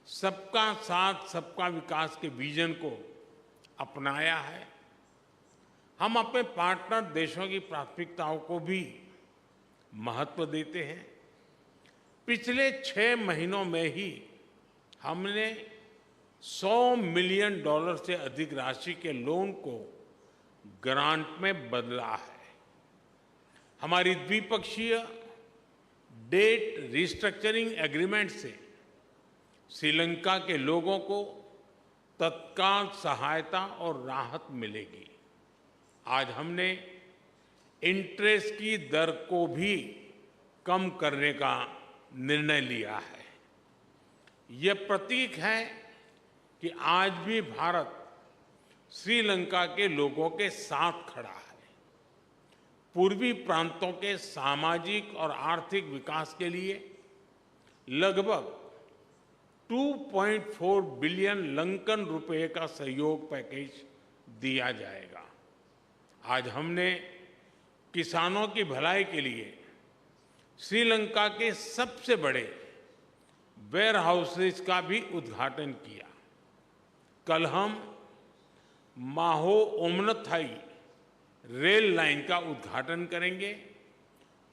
Speaker 8: सबका साथ सबका विकास के विजन को अपनाया है। हम अपने पार्टनर देशों की प्राथमिकताओं को भी महत्व देते हैं। पिछले 6 महीनों में ही हमने $100 मिलियन से अधिक राशि के लोन को ग्रांट में बदला है। हमारी द्विपक्षीय डेट रिस्ट्रक्चरिंग एग्रीमेंट से श्रीलंका के लोगों को तत्काल सहायता और राहत मिलेगी। आज हमने इंटरेस्ट की दर को भी कम करने का निर्णय लिया है। यह प्रतीक है कि आज भी भारत श्रीलंका के लोगों के साथ खड़ा है। पूर्वी प्रांतों के सामाजिक और आर्थिक विकास के लिए लगभग 2.4 बिलियन लंकन रुपए का सहयोग पैकेज दिया जाएगा। आज हमने किसानों की भलाई के लिए श्रीलंका के सबसे बड़े वेयर हाउसेज का भी उद्घाटन किया। कल हम माहो ओमनथाई रेल लाइन का उद्घाटन करेंगे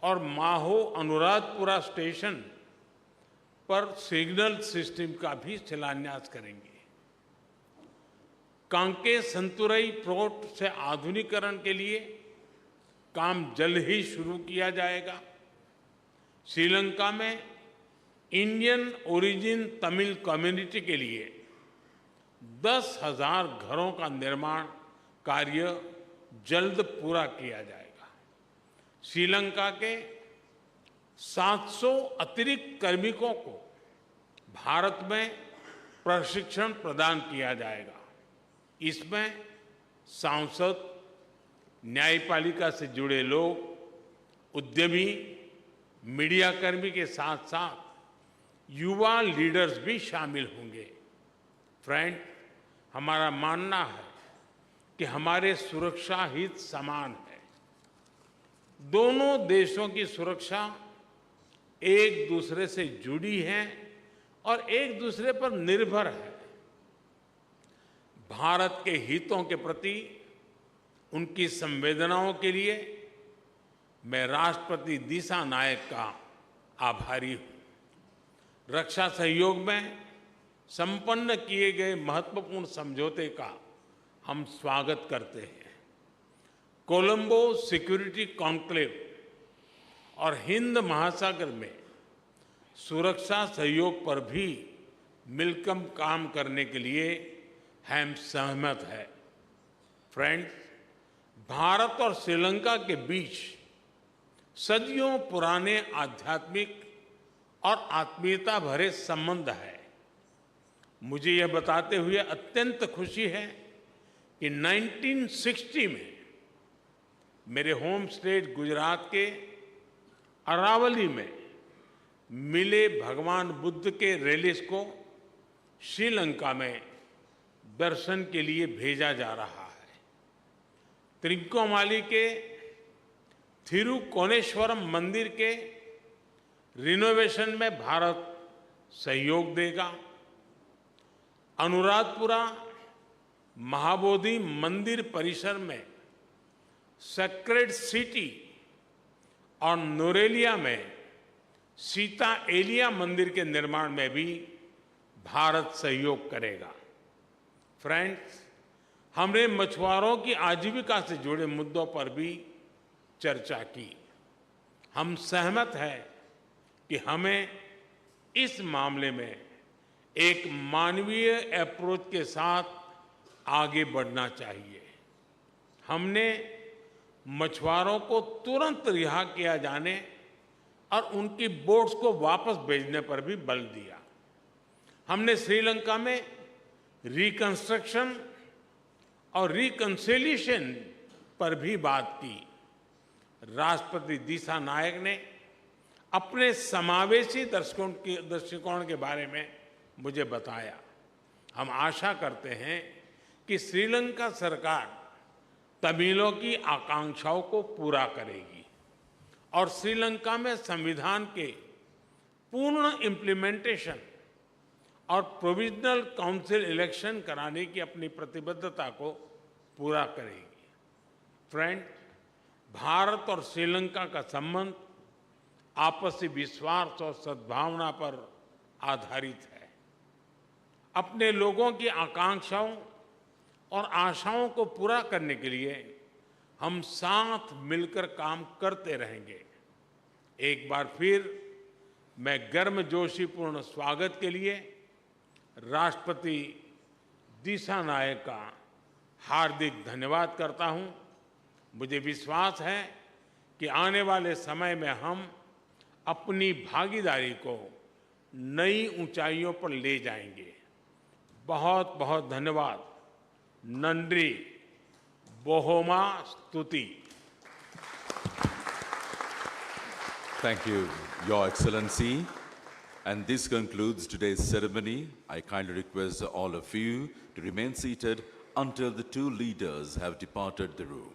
Speaker 8: और माहो अनुराधपुरा स्टेशन पर सिग्नल सिस्टम का भी शिलान्यास करेंगे। कांके संतुरई पोर्ट से आधुनिकीकरण के लिए काम जल्द ही शुरू किया जाएगा। श्रीलंका में इंडियन ओरिजिन तमिल कम्युनिटी के लिए 10,000 घरों का निर्माण कार्य जल्द पूरा किया जाएगा। श्रीलंका के 700 अतिरिक्त कार्मिकों को भारत में प्रशिक्षण प्रदान किया जाएगा। इसमें सांसद, न्यायपालिका से जुड़े लोग, उद्यमी, मीडिया कर्मी के साथ साथ युवा लीडर्स भी शामिल होंगे। फ्रेंड, हमारा मानना है कि हमारे सुरक्षा हित समान है। दोनों देशों की सुरक्षा एक दूसरे से जुड़ी है और एक दूसरे पर निर्भर है। भारत के हितों के प्रति उनकी संवेदनाओं के लिए मैं राष्ट्रपति दिशानायक का आभारी हूं। रक्षा सहयोग में संपन्न किए गए महत्वपूर्ण समझौते का हम स्वागत करते हैं। कोलंबो सिक्योरिटी कॉन्क्लेव और हिंद महासागर में सुरक्षा सहयोग पर भी मिलकर काम करने के लिए हम सहमत हैं। फ्रेंड्स, भारत और श्रीलंका के बीच सदियों पुराने आध्यात्मिक और आत्मीयता भरे संबंध है। मुझे यह बताते हुए अत्यंत खुशी है कि 1960 में मेरे होम स्टेट गुजरात के अरावली में मिले भगवान बुद्ध के रेलिस को श्रीलंका में दर्शन के लिए भेजा जा रहा है। त्रिंकोमाली के थिरुकोनेश्वरम मंदिर के रिनोवेशन में भारत सहयोग देगा। अनुराधपुरा महाबोधि मंदिर परिसर में सेक्रेड सिटी और नोरेलिया में सीता एलिया मंदिर के निर्माण में भी भारत सहयोग करेगा। फ्रेंड्स, हमने मछुआरों की आजीविका से जुड़े मुद्दों पर भी चर्चा की। हम सहमत हैं कि हमें इस मामले में एक मानवीय अप्रोच के साथ आगे बढ़ना चाहिए। हमने मछुआरों को तुरंत रिहा किया जाने और उनकी बोट्स को वापस भेजने पर भी बल दिया। हमने श्रीलंका में रिकंस्ट्रक्शन और रिकंसिलिएशन पर भी बात की। राष्ट्रपति दिशा नायक ने अपने समावेशी दृष्टिकोण के बारे में मुझे बताया। हम आशा करते हैं कि श्रीलंका सरकार तमिलों की आकांक्षाओं को पूरा करेगी और श्रीलंका में संविधान के पूर्ण इम्प्लीमेंटेशन और प्रोविजनल काउंसिल इलेक्शन कराने की अपनी प्रतिबद्धता को पूरा करेगी। फ्रेंड, भारत और श्रीलंका का संबंध आपसी विश्वास और सद्भावना पर आधारित है। अपने लोगों की आकांक्षाओं और आशाओं को पूरा करने के लिए हम साथ मिलकर काम करते रहेंगे। एक बार फिर मैं गर्मजोशीपूर्ण स्वागत के लिए राष्ट्रपति दिशा नायक का हार्दिक धन्यवाद करता हूं। मुझे विश्वास है कि आने वाले समय में हम अपनी भागीदारी को नई ऊंचाइयों पर ले जाएंगे। बहुत बहुत धन्यवाद। नंद्री बोहोमा स्तुति।
Speaker 3: Thank you, Your Excellency. And this concludes today's ceremony. I kindly request all of you to remain seated until the two leaders have departed the room.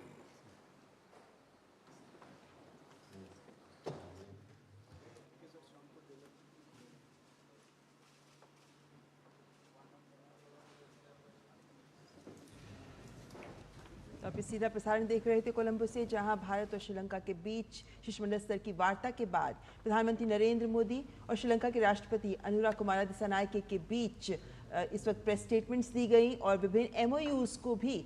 Speaker 9: तो आप सीधा प्रसारण देख रहे थे कोलंबो से, जहां भारत और श्रीलंका के बीच शिष्टमंडल स्तर की वार्ता के बाद प्रधानमंत्री नरेंद्र मोदी और श्रीलंका के राष्ट्रपति अनुरा कुमारा दिसानायके के बीच इस वक्त प्रेस स्टेटमेंट्स दी गई और विभिन्न MOUs को भी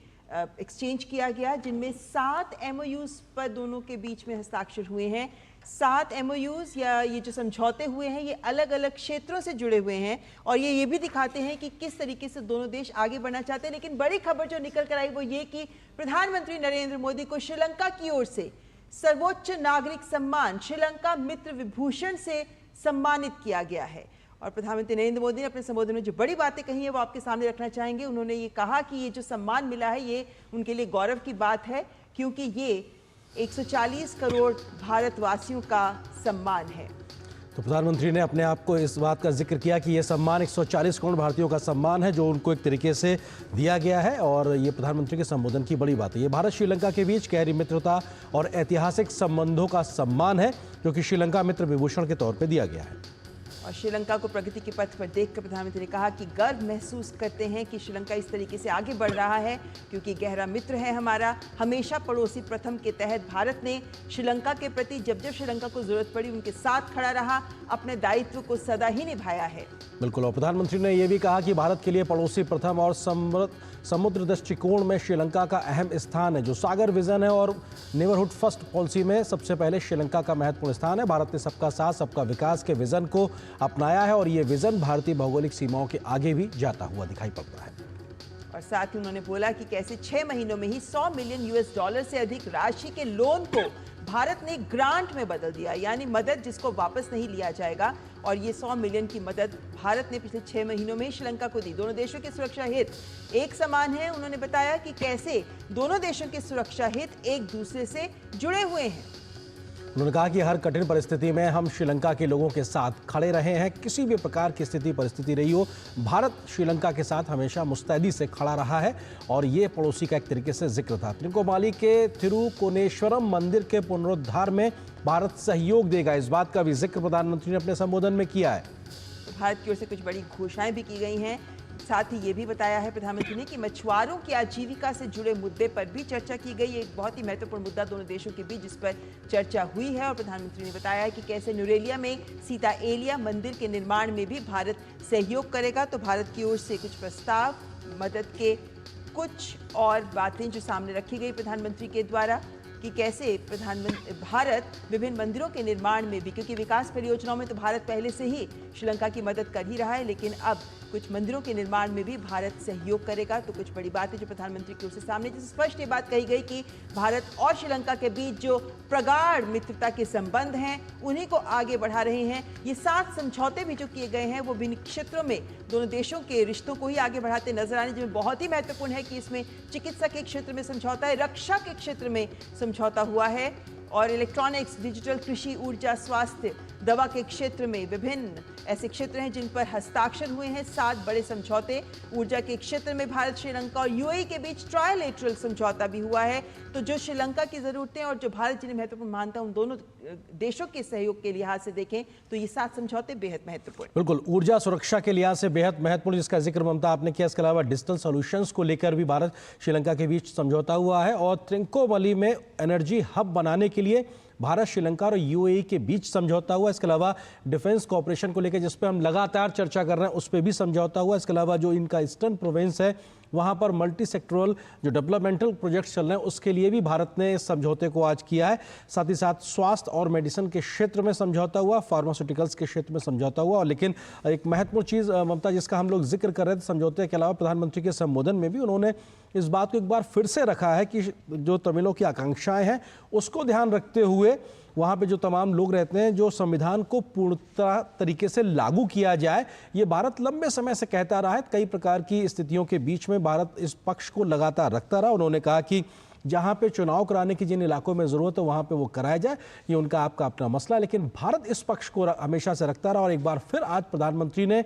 Speaker 9: एक्सचेंज किया गया, जिनमें 7 MOUs पर दोनों के बीच में हस्ताक्षर हुए हैं। 7 MOUs या ये जो समझौते हुए हैं, ये अलग अलग क्षेत्रों से जुड़े हुए हैं और ये भी दिखाते हैं कि किस तरीके से दोनों देश आगे बढ़ना चाहते हैं। लेकिन बड़ी खबर जो निकल कर आई वो ये कि प्रधानमंत्री नरेंद्र मोदी को श्रीलंका की ओर से सर्वोच्च नागरिक सम्मान श्रीलंका मित्र विभूषण से सम्मानित किया गया है। और प्रधानमंत्री नरेंद्र मोदी ने अपने संबोधन में जो बड़ी बातें कही है वो आपके सामने रखना चाहेंगे। उन्होंने ये कहा कि ये जो सम्मान मिला है ये उनके लिए गौरव की बात है, क्योंकि ये 140 करोड़ भारतवासियों का सम्मान है।
Speaker 10: तो प्रधानमंत्री ने अपने आप को इस बात का जिक्र किया कि यह सम्मान 140 करोड़ भारतीयों का सम्मान है जो उनको एक तरीके से दिया गया है और ये प्रधानमंत्री के संबोधन की बड़ी बात है। ये भारत श्रीलंका के बीच गहरी मित्रता और ऐतिहासिक संबंधों का सम्मान है जो कि श्रीलंका मित्र विभूषण के तौर पर दिया गया है।
Speaker 9: और श्रीलंका को प्रगति के पथ पर देखकर प्रधानमंत्री ने कहा कि गर्व महसूस करते हैं कि श्रीलंका इस तरीके से आगे बढ़ रहा है, क्योंकि गहरा मित्र है हमारा। हमेशा पड़ोसी प्रथम के तहत भारत ने श्रीलंका के प्रति जब जब श्रीलंका को जरूरत पड़ी उनके साथ खड़ा रहा, अपने दायित्व को सदा ही निभाया है। बिल्कुल। और प्रधानमंत्री ने यह भी कहा कि भारत के लिए पड़ोसी प्रथम और समुद्र दृष्टिकोण में श्रीलंका का अहम स्थान है। जो सागर विजन है और नेबरहुड फर्स्ट पॉलिसी में सबसे पहले श्रीलंका का महत्वपूर्ण स्थान है। भारत ने सबका साथ सबका विकास के विजन को अपनाया है और ये विजन भारतीय भौगोलिक सीमाओं के आगे भी जाता हुआ दिखाई पड़ता है। और साथ ही उन्होंने बोला कि कैसे 6 महीनों में ही $100 मिलियन से अधिक राशि के लोन को भारत ने ग्रांट में बदल दिया, यानी मदद जिसको वापस नहीं लिया जाएगा। और ये 100 मिलियन की मदद भारत ने पिछले 6 महीनों में श्रीलंका को दी। दोनों देशों के सुरक्षा हित एक समान है। उन्होंने बताया कि कैसे दोनों देशों के सुरक्षा हित एक दूसरे से जुड़े हुए हैं।
Speaker 10: उन्होंने कहा कि हर कठिन परिस्थिति में हम श्रीलंका के लोगों के साथ खड़े रहे हैं। किसी भी प्रकार की स्थिति परिस्थिति रही हो, भारत श्रीलंका के साथ हमेशा मुस्तैदी से खड़ा रहा है और ये पड़ोसी का एक तरीके से जिक्र था। त्रिकोमाली के थिरुकोनेश्वरम मंदिर के पुनरुद्धार में भारत सहयोग देगा, इस बात का भी जिक्र प्रधानमंत्री ने अपने संबोधन में किया है।
Speaker 9: भारत की ओर से कुछ बड़ी घोषणाएं भी की गई हैं। साथ ही ये भी बताया है प्रधानमंत्री ने कि मछुआरों की आजीविका से जुड़े मुद्दे पर भी चर्चा की गई। एक बहुत ही महत्वपूर्ण मुद्दा दोनों देशों के बीच जिस पर चर्चा हुई है। और प्रधानमंत्री ने बताया है कि कैसे नुरेलिया में सीता एलिया मंदिर के निर्माण में भी भारत सहयोग करेगा। तो भारत की ओर से कुछ प्रस्ताव, मदद के कुछ और बातें जो सामने रखी गई प्रधानमंत्री के द्वारा कि कैसे भारत विभिन्न मंदिरों के निर्माण में भी, क्योंकि विकास परियोजनाओं में तो भारत पहले से ही श्रीलंका की मदद कर ही रहा है, लेकिन अब कुछ मंदिरों के निर्माण में भी भारत सहयोग करेगा। तो कुछ बड़ी बातें जो प्रधानमंत्री की ओर से सामने, जिससे स्पष्ट ये बात कही गई कि भारत और श्रीलंका के बीच जो प्रगाढ़ मित्रता के संबंध हैं उन्हीं को आगे बढ़ा रहे हैं। ये 7 समझौते भी जो किए गए हैं वो विभिन्न क्षेत्रों में दोनों देशों के रिश्तों को ही आगे बढ़ाते नजर आने, जिसमें बहुत ही महत्वपूर्ण है कि इसमें चिकित्सा के क्षेत्र में समझौता है, रक्षा के क्षेत्र में समझौता हुआ है और इलेक्ट्रॉनिक्स, डिजिटल, कृषि, ऊर्जा, स्वास्थ्य, दवा के क्षेत्र में विभिन्न ऐसे क्षेत्र हैं जिन पर हस्ताक्षर हुए हैं। 7 बड़े समझौते। ऊर्जा के क्षेत्र में भारत, श्रीलंका और यूएई के बीच ट्रायलेटरल समझौता भी हुआ है। तो जो श्रीलंका की जरूरतें और जो भारत जिन्हें महत्वपूर्ण मानता है उन दोनों देशों के सहयोग के लिहाज से देखें तो ये 7 समझौते बेहद महत्वपूर्ण।
Speaker 10: बिल्कुल, ऊर्जा सुरक्षा के लिहाज से बेहद महत्वपूर्ण, जिसका जिक्र ममता आपने किया। इसके अलावा डिजिटल सॉल्यूशंस को लेकर भी भारत श्रीलंका के बीच समझौता हुआ है और त्रिकोमाली में एनर्जी हब बनाने के लिए भारत, श्रीलंका और यूएई के बीच समझौता हुआ। इसके अलावा डिफेंस कॉपरेशन को लेकर जिस पे हम लगातार चर्चा कर रहे हैं उस पर भी समझौता हुआ। इसके अलावा जो इनका ईस्टर्न प्रोविंस है वहाँ पर मल्टी सेक्टरल जो डेवलपमेंटल प्रोजेक्ट्स चल रहे हैं उसके लिए भी भारत ने इस समझौते को आज किया है। साथ ही साथ स्वास्थ्य और मेडिसिन के क्षेत्र में समझौता हुआ, फार्मास्यूटिकल्स के क्षेत्र में समझौता हुआ। और लेकिन एक महत्वपूर्ण चीज़ ममता जिसका हम लोग जिक्र कर रहे थे समझौते के अलावा, प्रधानमंत्री के संबोधन में भी उन्होंने इस बात को एक बार फिर से रखा है कि जो तमिलों की आकांक्षाएं हैं उसको ध्यान रखते हुए वहाँ पे जो तमाम लोग रहते हैं, जो संविधान को पूर्णतः तरीके से लागू किया जाए। ये भारत लंबे समय से कहता रहा है। कई प्रकार की स्थितियों के बीच में भारत इस पक्ष को लगातार रखता रहा। उन्होंने कहा कि जहाँ पे चुनाव कराने की जिन इलाकों में ज़रूरत है वहाँ पे वो कराया जाए, ये उनका आपका अपना मसला, लेकिन भारत इस पक्ष को हमेशा से रखता रहा। और एक बार फिर आज प्रधानमंत्री ने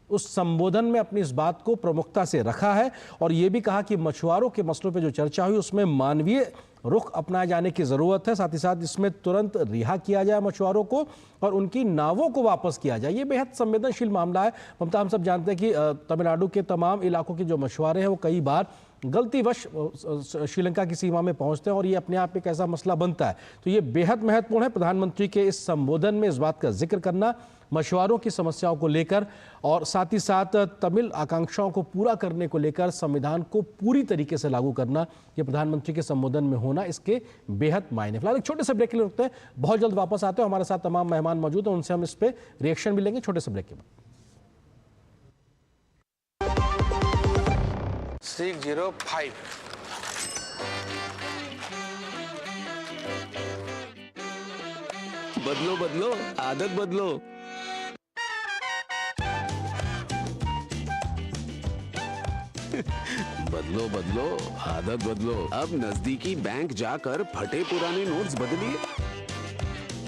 Speaker 10: उस संबोधन में अपनी इस बात को प्रमुखता से रखा है और ये भी कहा कि मछुआरों के मसलों पे जो चर्चा हुई उसमें मानवीय रुख अपनाए जाने की ज़रूरत है। साथ ही साथ इसमें तुरंत रिहा किया जाए मछुआरों को और उनकी नावों को वापस किया जाए। ये बेहद संवेदनशील मामला है। ममता, हम सब जानते हैं कि तमिलनाडु के तमाम इलाकों के जो मछुआरे हैं वो कई बार गलतीवश श्रीलंका की सीमा में पहुंचते हैं और ये अपने आप में एक ऐसा मसला बनता है। तो ये बेहद महत्वपूर्ण है प्रधानमंत्री के इस संबोधन में इस बात का जिक्र करना, मछुआरों की समस्याओं को लेकर और साथ ही साथ तमिल आकांक्षाओं को पूरा करने को लेकर संविधान को पूरी तरीके से लागू करना, ये प्रधानमंत्री के संबोधन में होना इसके बेहद मायने। फिलहाल एक छोटे से ब्रेक के लिए रुकते हैं, बहुत जल्द वापस आते हैं। हमारे साथ तमाम मेहमान मौजूद हैं, उनसे हम इस पर रिएक्शन भी लेंगे छोटे से ब्रेक के बाद।
Speaker 11: 605 बदलो बदलो आदत बदलो। बदलो बदलो आदत बदलो। अब नजदीकी बैंक जाकर फटे पुराने नोट्स बदलिए।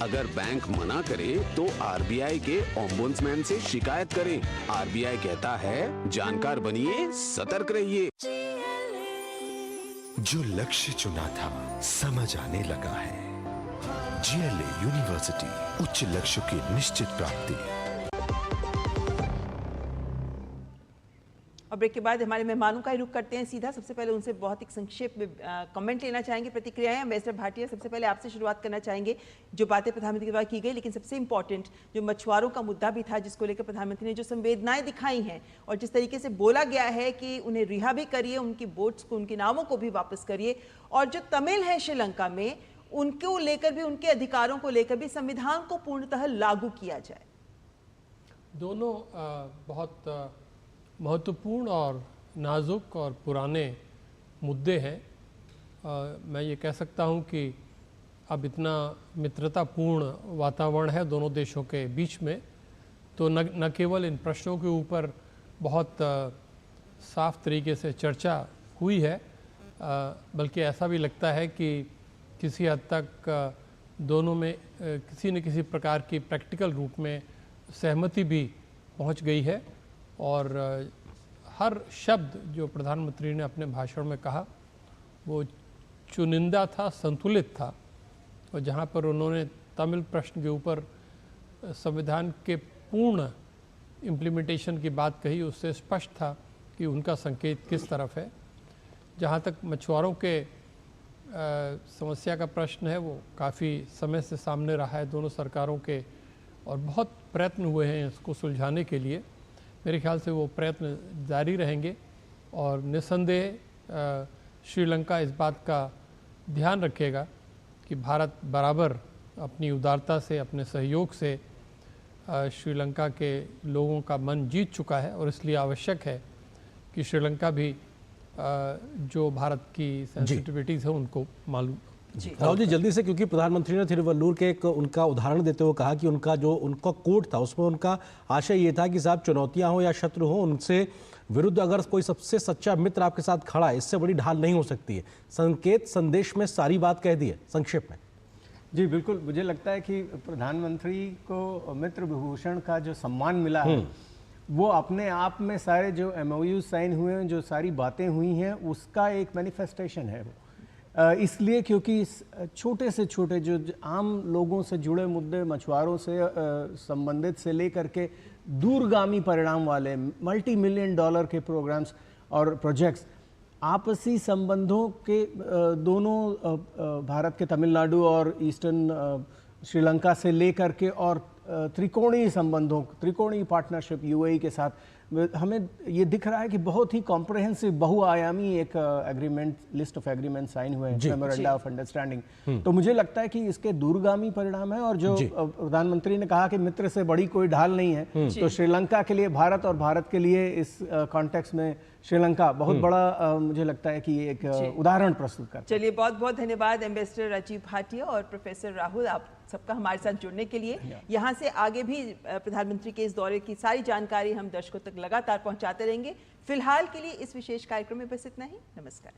Speaker 11: अगर बैंक मना करे तो आरबीआई के ओम्बुड्समैन से शिकायत करें। आरबीआई कहता है जानकार बनिए, सतर्क रहिए।
Speaker 12: जो लक्ष्य चुना था समझ आने लगा है। जीएलए यूनिवर्सिटी, उच्च लक्ष्य की निश्चित प्राप्ति।
Speaker 9: और ब्रेक के बाद हमारे मेहमानों का ही रुख करते हैं सीधा। सबसे पहले उनसे बहुत एक संक्षेप में कमेंट लेना चाहेंगे, प्रतिक्रियाएं। एम्बेसडर भाटिया, सबसे पहले आपसे शुरुआत करना चाहेंगे। जो बातें प्रधानमंत्री के द्वारा की गई, लेकिन सबसे इंपॉर्टेंट जो मछुआरों का मुद्दा भी था जिसको लेकर प्रधानमंत्री ने जो संवेदनाएं दिखाई हैं और जिस तरीके से बोला गया है कि उन्हें रिहा भी करिए, उनकी बोट्स को, उनकी नावों को भी वापस करिए, और जो तमिल है श्रीलंका में उनको लेकर भी, उनके अधिकारों को लेकर भी संविधान को पूर्णतः लागू किया जाए।
Speaker 1: दोनों बहुत महत्वपूर्ण और नाजुक और पुराने मुद्दे हैं। मैं ये कह सकता हूँ कि अब इतना मित्रतापूर्ण वातावरण है दोनों देशों के बीच में, तो न केवल इन प्रश्नों के ऊपर बहुत साफ तरीके से चर्चा हुई है, बल्कि ऐसा भी लगता है कि किसी हद तक दोनों में किसी न किसी प्रकार की प्रैक्टिकल रूप में सहमति भी पहुंच गई है। और हर शब्द जो प्रधानमंत्री ने अपने भाषण में कहा वो चुनिंदा था, संतुलित था। और जहां पर उन्होंने तमिल प्रश्न के ऊपर संविधान के पूर्ण इम्प्लीमेंटेशन की बात कही, उससे स्पष्ट था कि उनका संकेत किस तरफ है। जहाँ तक मछुआरों के समस्या का प्रश्न है, वो काफ़ी समय से सामने रहा है दोनों सरकारों के, और बहुत प्रयत्न हुए हैं इसको सुलझाने के लिए। मेरे ख्याल से वो प्रयत्न जारी रहेंगे और निस्संदेह श्रीलंका इस बात का ध्यान रखेगा कि भारत बराबर अपनी उदारता से, अपने सहयोग से श्रीलंका के लोगों का मन जीत चुका है, और इसलिए आवश्यक है कि श्रीलंका भी जो भारत की सेंसिटिविटीज़ है उनको मालूम।
Speaker 10: राहुल जी, जल्दी से, क्योंकि प्रधानमंत्री ने थिरुवल्लुर के एक उनका उदाहरण देते हुए कहा कि उनका कोट था, उसमें उनका आशय ये था कि साहब चुनौतियां हो या शत्रु हो, उनसे विरुद्ध अगर कोई सबसे सच्चा मित्र आपके साथ खड़ा है, इससे बड़ी ढाल नहीं हो सकती है। संकेत संदेश में सारी बात कह दी है संक्षेप में।
Speaker 13: जी बिल्कुल, मुझे लगता है कि प्रधानमंत्री को मित्र विभूषण का जो सम्मान मिला है वो अपने आप में सारे जो MOU साइन हुए हैं, जो सारी बातें हुई हैं, उसका एक मैनिफेस्टेशन है वो। इसलिए क्योंकि छोटे से छोटे जो आम लोगों से जुड़े मुद्दे, मछुआरों से संबंधित से लेकर के दूरगामी परिणाम वाले $multi-million के प्रोग्राम्स और प्रोजेक्ट्स, आपसी संबंधों के दोनों भारत के तमिलनाडु और ईस्टर्न श्रीलंका से लेकर के और त्रिकोणीय संबंधों, त्रिकोणीय पार्टनरशिप UAE के साथ, हमें ये दिख रहा है कि बहुत ही कॉम्प्रहेंसिव बहुआयामी एक agreement, list of agreement sign हुए हैं, मेमोरेंडम ऑफ अंडरस्टैंडिंग। तो मुझे लगता है कि इसके दूरगामी परिणाम है। और जो प्रधानमंत्री ने कहा कि मित्र से बड़ी कोई ढाल नहीं है, तो श्रीलंका के लिए भारत और भारत के लिए इस कॉन्टेक्स्ट में श्रीलंका बहुत बड़ा मुझे लगता है कि एक उदाहरण प्रस्तुत करता है।
Speaker 9: चलिए, बहुत बहुत धन्यवाद एम्बेसडर राजीव भाटिया और प्रोफेसर राहुल, आप सबका हमारे साथ जुड़ने के लिए। यहाँ से आगे भी प्रधानमंत्री के इस दौरे की सारी जानकारी हम दर्शकों तक लगातार पहुंचाते रहेंगे। फिलहाल के लिए इस विशेष कार्यक्रम में बस इतना ही। नमस्कार।